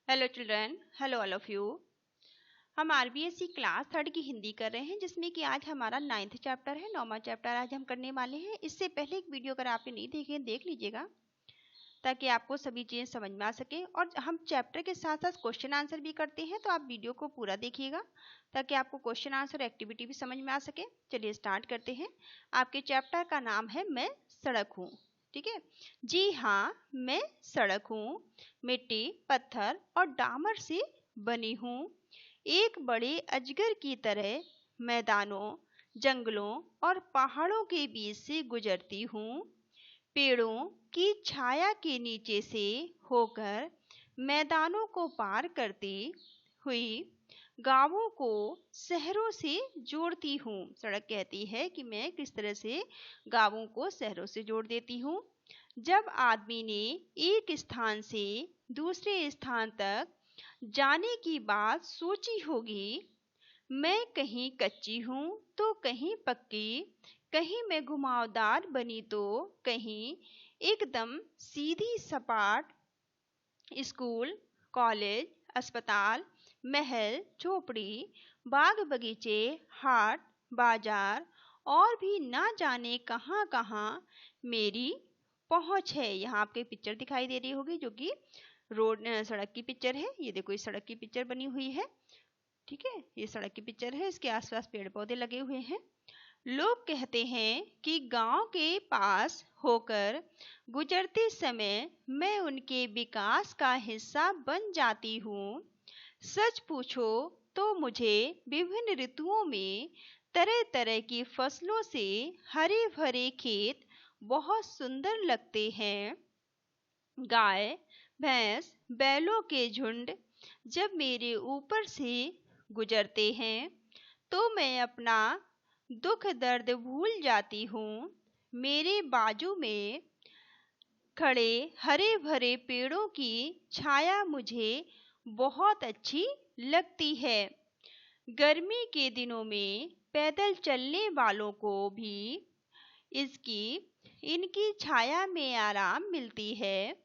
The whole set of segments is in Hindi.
Hello children, hello all of you. हम आरबीएससी क्लास 3 की हिंदी कर रहे हैं, जिसमें कि आज हमारा 9th चैप्टर है। 9वां चैप्टर आज हम करने वाले हैं। इससे पहले एक वीडियो अगर आपने नहीं देखे देख लीजिएगा, ताकि आपको सभी चीज़ें समझ में आ सके। और हम चैप्टर के साथ साथ क्वेश्चन आंसर भी करते हैं, तो आप वीडियो को पूरा देखिएगा ताकि आपको क्वेश्चन आंसर एक्टिविटी भी समझ में आ सके। चलिए स्टार्ट करते हैं। आपके चैप्टर का नाम है मैं सड़क हूँ। ठीक है जी हाँ, मैं सड़क हूँ, मिट्टी, पत्थर और डामर से बनी हूँ। एक बड़े अजगर की तरह मैदानों, जंगलों और पहाड़ों के बीच से गुजरती हूँ। पेड़ों की छाया के नीचे से होकर मैदानों को पार करती हुई गांवों को शहरों से जोड़ती हूँ। सड़क कहती है कि मैं किस तरह से गांवों को शहरों से जोड़ देती हूँ। जब आदमी ने एक स्थान से दूसरे स्थान तक जाने की बात सोची होगी, मैं कहीं कच्ची हूँ तो कहीं पक्की, कहीं मैं घुमावदार बनी तो कहीं एकदम सीधी सपाट। स्कूल, कॉलेज, अस्पताल, महल, झोपड़ी, बाग बगीचे, हाट, बाजार और भी ना जाने कहाँ कहाँ मेरी पहुँच है। यहाँ आपके पिक्चर दिखाई दे रही होगी, जो कि सड़क की पिक्चर है। ये देखो, इस सड़क की पिक्चर बनी हुई है। ठीक है, ये सड़क की पिक्चर है। इसके आसपास पेड़ पौधे लगे हुए हैं। लोग कहते हैं कि गांव के पास होकर गुजरते समय मैं उनके विकास का हिस्सा बन जाती हूँ। सच पूछो तो मुझे विभिन्न ऋतुओं में तरह तरह की फसलों से हरे भरे खेत बहुत सुंदर लगते हैं। गाय, भैंस, बैलों के झुंड जब मेरे ऊपर से गुजरते हैं तो मैं अपना दुख दर्द भूल जाती हूँ। मेरे बाजू में खड़े हरे भरे पेड़ों की छाया मुझे बहुत अच्छी लगती है। गर्मी के दिनों में पैदल चलने वालों को भी इसकी इनकी छाया में आराम मिलती है।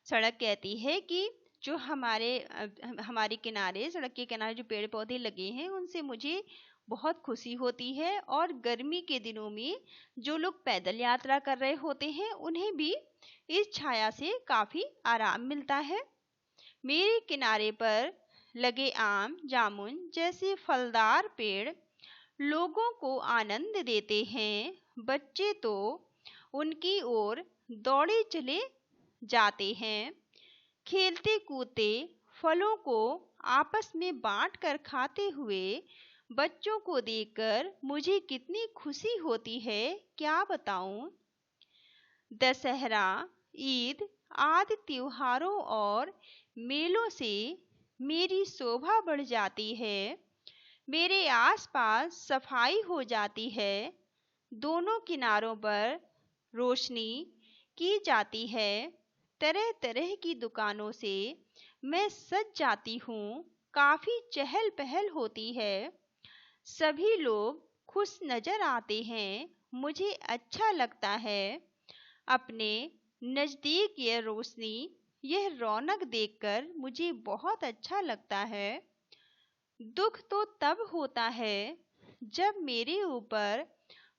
सड़क कहती है कि जो हमारे किनारे, सड़क के किनारे जो पेड़ पौधे लगे हैं, उनसे मुझे बहुत खुशी होती है। और गर्मी के दिनों में जो लोग पैदल यात्रा कर रहे होते हैं, उन्हें भी इस छाया से काफ़ी आराम मिलता है। मेरे किनारे पर लगे आम, जामुन जैसे फलदार पेड़ लोगों को आनंद देते हैं। बच्चे तो उनकी ओर दौड़े चले जाते हैं। खेलते कूदते फलों को आपस में बांट कर खाते हुए बच्चों को देखकर मुझे कितनी खुशी होती है, क्या बताऊं। दशहरा, ईद आदि त्योहारों और मेलों से मेरी शोभा बढ़ जाती है। मेरे आसपास सफाई हो जाती है। दोनों किनारों पर रोशनी की जाती है। तरह तरह की दुकानों से मैं सज जाती हूँ। काफ़ी चहल पहल होती है। सभी लोग खुश नजर आते हैं। मुझे अच्छा लगता है। अपने नज़दीक यह रोशनी, यह रौनक देखकर मुझे बहुत अच्छा लगता है। दुख तो तब होता है जब मेरे ऊपर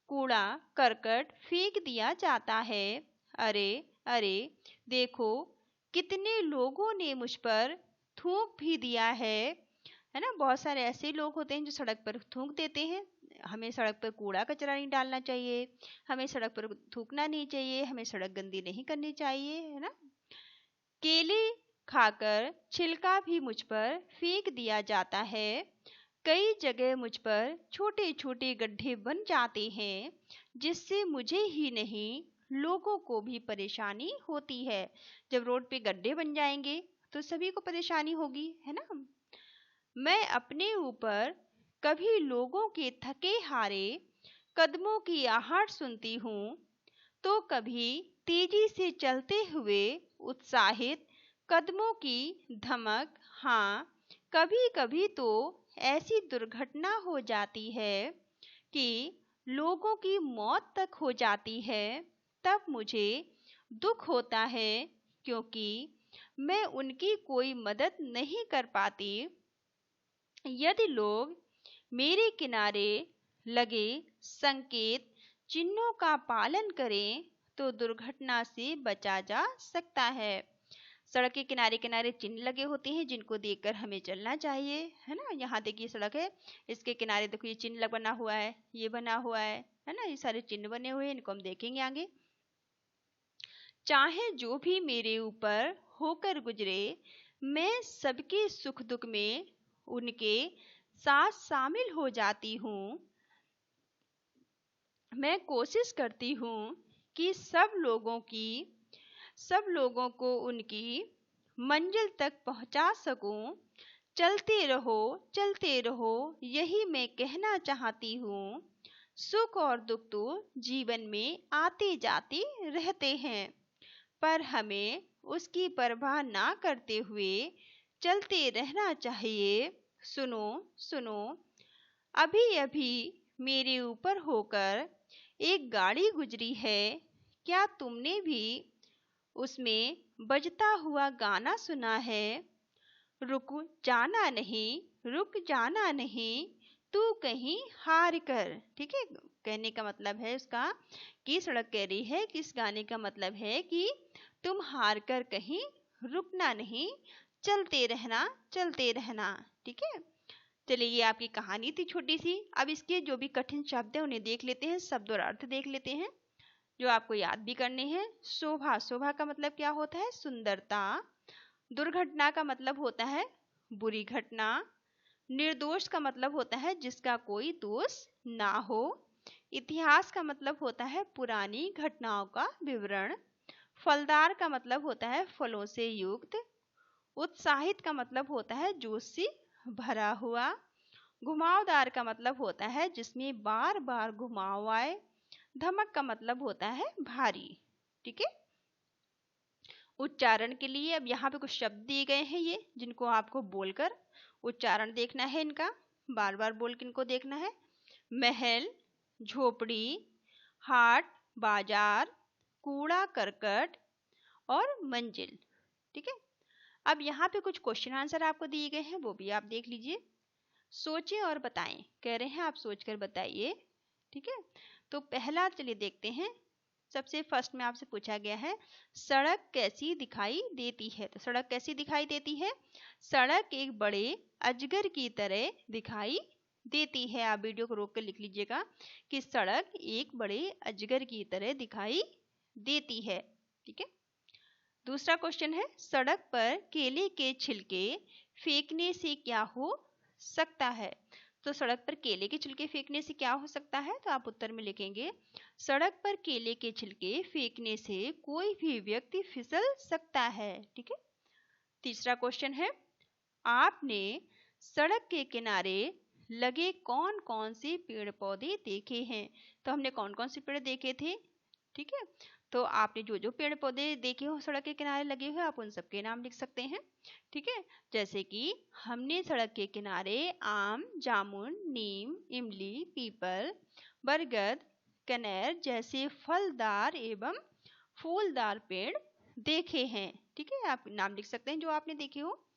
कूड़ा करकट फेंक दिया जाता है। अरे अरे, देखो कितने लोगों ने मुझ पर थूक भी दिया है ना। बहुत सारे ऐसे लोग होते हैं जो सड़क पर थूक देते हैं। हमें सड़क पर कूड़ा कचरा नहीं डालना चाहिए, हमें सड़क पर थूकना नहीं चाहिए, हमें सड़क गंदी नहीं करनी चाहिए, है ना। केले खाकर छिलका भी मुझ पर फेंक दिया जाता है। कई जगह मुझ पर छोटे छोटे गड्ढे बन जाते हैं, जिससे मुझे ही नहीं लोगों को भी परेशानी होती है। जब रोड पे गड्ढे बन जाएंगे तो सभी को परेशानी होगी, है ना। मैं अपने ऊपर कभी लोगों के थके हारे कदमों की आहट सुनती हूँ, तो कभी तेजी से चलते हुए उत्साहित कदमों की धमक। हाँ, कभी कभी तो ऐसी दुर्घटना हो जाती है कि लोगों की मौत तक हो जाती है। तब मुझे दुख होता है, क्योंकि मैं उनकी कोई मदद नहीं कर पाती। यदि लोग मेरे किनारे लगे संकेत चिन्हों का पालन करें तो दुर्घटना से बचा जा सकता है। सड़क के किनारे किनारे चिन्ह लगे होते हैं जिनको देखकर हमें चलना चाहिए, है ना। यहाँ देखिए सड़क है, इसके किनारे देखो ये चिन्ह बना हुआ है, ये बना हुआ है ना। ये सारे चिन्ह बने हुए हैं, इनको हम देखेंगे आगे। चाहे जो भी मेरे ऊपर होकर गुजरे, मैं सबके सुख दुख में उनके साथ शामिल हो जाती हूँ। मैं कोशिश करती हूँ कि सब लोगों को उनकी मंजिल तक पहुंचा सकूं। चलते रहो, यही मैं कहना चाहती हूँ। सुख और दुख तो जीवन में आते जाते रहते हैं, पर हमें उसकी परवाह ना करते हुए चलते रहना चाहिए। सुनो, अभी अभी मेरे ऊपर होकर एक गाड़ी गुजरी है। क्या तुमने भी उसमें बजता हुआ गाना सुना है? रुक जाना नहीं, तू कहीं हार कर। ठीक है, कहने का मतलब है उसका कि सड़क कह रही है कि इस गाने का मतलब है कि तुम हार कर कहीं रुकना नहीं, चलते रहना। ठीक है, चलिए ये आपकी कहानी थी छोटी सी। अब इसके जो भी कठिन शब्द है उन्हें देख लेते हैं, शब्द और अर्थ देख लेते हैं जो आपको याद भी करने हैं। शोभा का मतलब क्या होता है? सुंदरता। दुर्घटना का मतलब होता है बुरी घटना। निर्दोष का मतलब होता है जिसका कोई दोष ना हो। इतिहास का मतलब होता है पुरानी घटनाओं का विवरण। फलदार का मतलब होता है फलों से युक्त। उत्साहित का मतलब होता है जोश से भरा हुआ। घुमावदार का मतलब होता है जिसमें बार बार घुमाव आए। धमक का मतलब होता है भारी। ठीक है, उच्चारण के लिए अब यहाँ पे कुछ शब्द दिए गए हैं ये, जिनको आपको बोलकर उच्चारण देखना है। इनका बार बार बोल के इनको देखना है। महल, झोपड़ी, हाट, बाजार, कूड़ा करकट और मंजिल। ठीक है, अब यहाँ पे कुछ क्वेश्चन आंसर आपको दिए गए हैं, वो भी आप देख लीजिए। सोचें और बताएं, कह रहे हैं आप सोचकर बताइए। ठीक है, तो पहला चलिए देखते हैं। सबसे फर्स्ट में आपसे पूछा गया है सड़क कैसी दिखाई देती है। तो सड़क कैसी दिखाई देती है? सड़क एक बड़े अजगर की तरह दिखाई देती है। आप वीडियो को रोक कर लिख लीजिएगा कि सड़क एक बड़े अजगर की तरह दिखाई देती है। ठीक है, दूसरा क्वेश्चन है सड़क पर केले के छिलके फेंकने से क्या हो सकता है। तो सड़क पर केले के छिलके फेंकने से क्या हो सकता है? तो आप उत्तर में लिखेंगे सड़क पर केले के छिलके फेंकने से कोई भी व्यक्ति फिसल सकता है। ठीक है, तीसरा क्वेश्चन है आपने सड़क के किनारे लगे कौन कौन से पेड़ पौधे देखे हैं। तो हमने कौन कौन से पेड़ देखे थे? ठीक है, तो आपने जो जो पेड़ पौधे देखे हो सड़क के किनारे लगे हुए आप उन सबके नाम लिख सकते हैं। ठीक है, जैसे कि हमने सड़क के किनारे आम, जामुन, नीम, इमली, पीपल, बरगद, कनेर जैसे फलदार एवं फूलदार पेड़ देखे हैं। ठीक है, आप नाम लिख सकते हैं जो आपने देखे हो।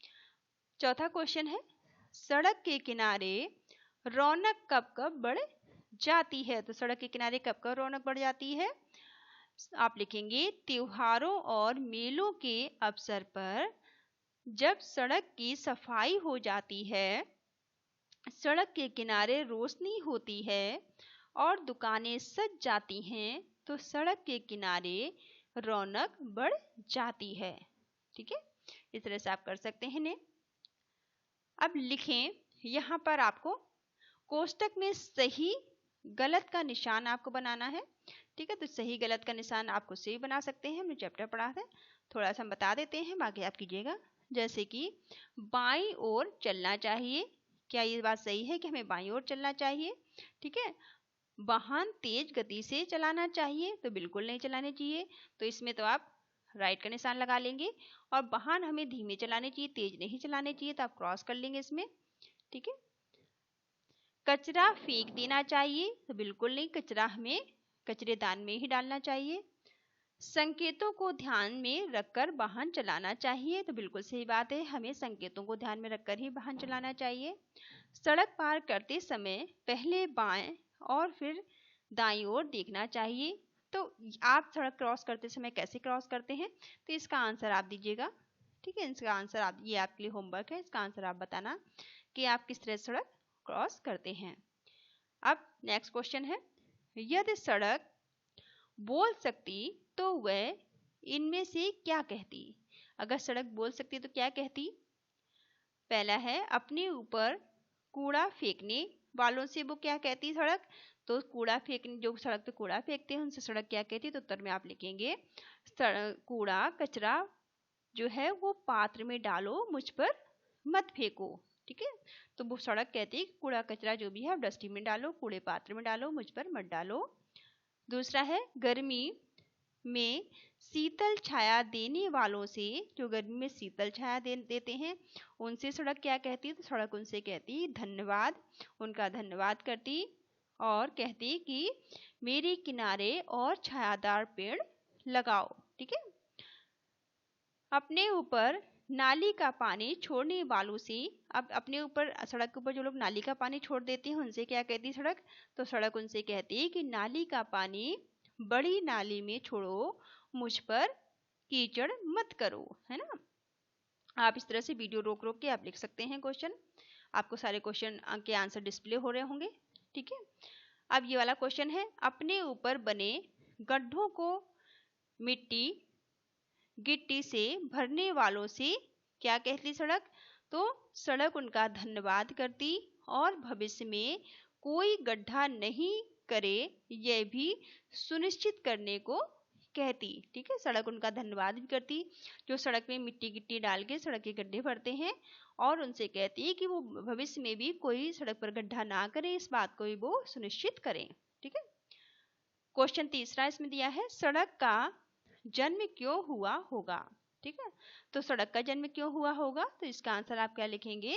चौथा क्वेश्चन है सड़क के किनारे रौनक कब कब बढ़ जाती है। तो सड़क के किनारे कब कब रौनक बढ़ जाती है? आप लिखेंगे त्योहारों और मेलों के अवसर पर जब सड़क की सफाई हो जाती है, सड़क के किनारे रोशनी होती है और दुकानें सज जाती हैं, तो सड़क के किनारे रौनक बढ़ जाती है। ठीक है, इस तरह से आप कर सकते हैं इन्हें। अब लिखें, यहाँ पर आपको कोष्टक में सही गलत का निशान आपको बनाना है। ठीक है, तो सही गलत का निशान आप खुद से भी बना सकते हैं, हमने चैप्टर पढ़ा है, थोड़ा सा हम बता देते हैं बाकी आप कीजिएगा। जैसे कि बाईं ओर चलना चाहिए, क्या ये बात सही है कि हमें बाईं ओर चलना चाहिए? ठीक है, वाहन तेज गति से चलाना चाहिए, तो बिल्कुल नहीं चलाने चाहिए, तो इसमें तो आप राइट का निशान लगा लेंगे। और वाहन हमें धीमे चलाने चाहिए, तेज नहीं चलाने चाहिए, तो आप क्रॉस कर लेंगे इसमें। ठीक है, कचरा फेंक देना चाहिए, तो बिल्कुल नहीं, कचरा हमें कचरेदान में ही डालना चाहिए। संकेतों को ध्यान में रखकर वाहन चलाना चाहिए। तो बिल्कुल सही बात है, हमें संकेतों को ध्यान में रखकर ही वाहन चलाना चाहिए। सड़क पार करते समय पहले बाएं और फिर दाईं ओर देखना चाहिए। तो आप सड़क क्रॉस करते समय कैसे क्रॉस करते हैं, तो इसका आंसर आप दीजिएगा। ठीक है, इसका आंसर आप, ये आपके लिए होमवर्क है, इसका आंसर आप बताना कि आप किस तरह सड़क क्रॉस करते हैं। अब नेक्स्ट क्वेश्चन है, यदि सड़क बोल सकती तो वह इनमें से क्या कहती। अगर सड़क बोल सकती तो क्या कहती। पहला है, अपने ऊपर कूड़ा फेंकने वालों से वो क्या कहती सड़क। तो कूड़ा फेंकने, जो सड़क पे कूड़ा फेंकते हैं उनसे सड़क क्या कहती। तो उत्तर में आप लिखेंगे, कूड़ा कचरा जो है वो पात्र में डालो, मुझ पर मत फेंको। ठीक है, तो वो सड़क कहती है कूड़ा कचरा जो भी है डस्टबिन में डालो, कूड़े पात्र में डालो, मुझ पर मत डालो। दूसरा है, गर्मी में शीतल छाया देने वालों से, जो गर्मी में शीतल छाया देते हैं उनसे सड़क क्या कहती है। तो सड़क उनसे कहती धन्यवाद, उनका धन्यवाद करती और कहती कि मेरे किनारे और छायादार पेड़ लगाओ। ठीक है, अपने ऊपर नाली का पानी छोड़ने वालों से, अब अपने ऊपर सड़क के ऊपर जो लोग नाली का पानी छोड़ देते हैं उनसे क्या कहती सड़क। तो सड़क उनसे कहती है कि नाली का पानी बड़ी नाली में छोड़ो, मुझ पर कीचड़ मत करो। है ना, आप इस तरह से वीडियो रोक रोक के आप लिख सकते हैं क्वेश्चन। आपको सारे क्वेश्चन के आंसर डिस्प्ले हो रहे होंगे। ठीक है, अब ये वाला क्वेश्चन है, अपने ऊपर बने गड्ढों को मिट्टी गिट्टी से भरने वालों से क्या कहती सड़क। तो सड़क उनका धन्यवाद करती और भविष्य में कोई गड्ढा नहीं करे यह भी सुनिश्चित करने को कहती। ठीक है, सड़क उनका धन्यवाद भी करती जो सड़क में मिट्टी गिट्टी डाल के सड़क के गड्ढे भरते हैं, और उनसे कहती है कि वो भविष्य में भी कोई सड़क पर गड्ढा ना करे, इस बात को भी वो सुनिश्चित करें। ठीक है, क्वेश्चन तीसरा इसमें दिया है, सड़क का जन्म क्यों हुआ होगा। ठीक है, तो सड़क का जन्म क्यों हुआ होगा। तो इसका आंसर आप क्या लिखेंगे,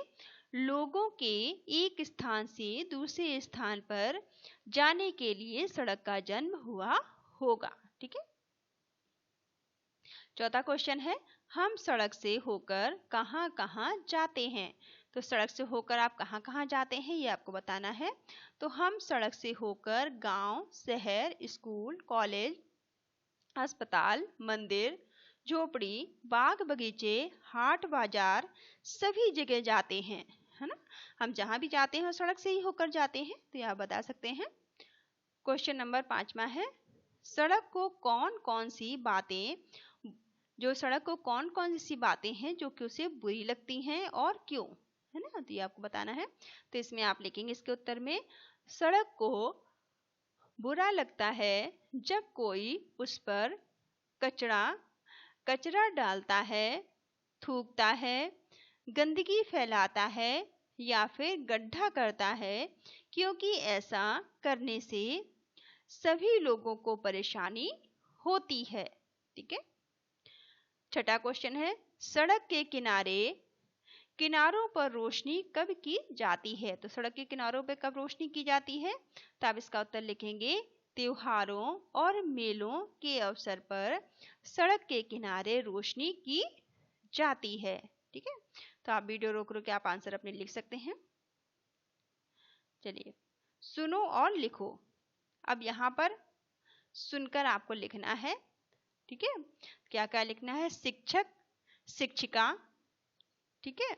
लोगों के एक स्थान से दूसरे स्थान पर जाने के लिए सड़क का जन्म हुआ होगा। ठीक है, चौथा क्वेश्चन है, हम सड़क से होकर कहां कहां जाते हैं। तो सड़क से होकर आप कहां कहां जाते हैं ये आपको बताना है। तो हम सड़क से होकर गांव, शहर, स्कूल, कॉलेज, अस्पताल, मंदिर, झोपड़ी, बाग बगीचे, हाट बाजार, सभी जगह जाते हैं। है ना, हम जहां भी जाते हैं सड़क से ही होकर जाते हैं। तो यह बता सकते हैं। क्वेश्चन नंबर 5वां है, सड़क को कौन कौन सी बातें, जो सड़क को कौन कौन सी बातें हैं जो कि उसे बुरी लगती हैं और क्यों। है ना, तो ये आपको बताना है। तो इसमें आप लिखेंगे इसके उत्तर में, सड़क को बुरा लगता है जब कोई उस पर कचरा डालता है, थूकता है, गंदगी फैलाता है या फिर गड्ढा करता है, क्योंकि ऐसा करने से सभी लोगों को परेशानी होती है। ठीक है, छठा क्वेश्चन है, सड़क के किनारों पर रोशनी कब की जाती है। तो सड़क के किनारों पर कब रोशनी की जाती है। तो आप इसका उत्तर लिखेंगे, त्योहारों और मेलों के अवसर पर सड़क के किनारे रोशनी की जाती है। ठीक है, तो आप वीडियो रोक रोक के आप आंसर अपने लिख सकते हैं। चलिए, सुनो और लिखो। अब यहाँ पर सुनकर आपको लिखना है। ठीक है, क्या क्या लिखना है, शिक्षक, शिक्षिका। ठीक है,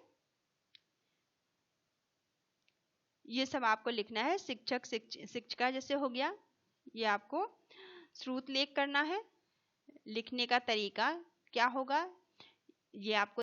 ये सब आपको लिखना है। शिक्षक, शिक्षिका जैसे हो गया, ये आपको श्रुत लेख करना है। लिखने का तरीका क्या होगा ये आपको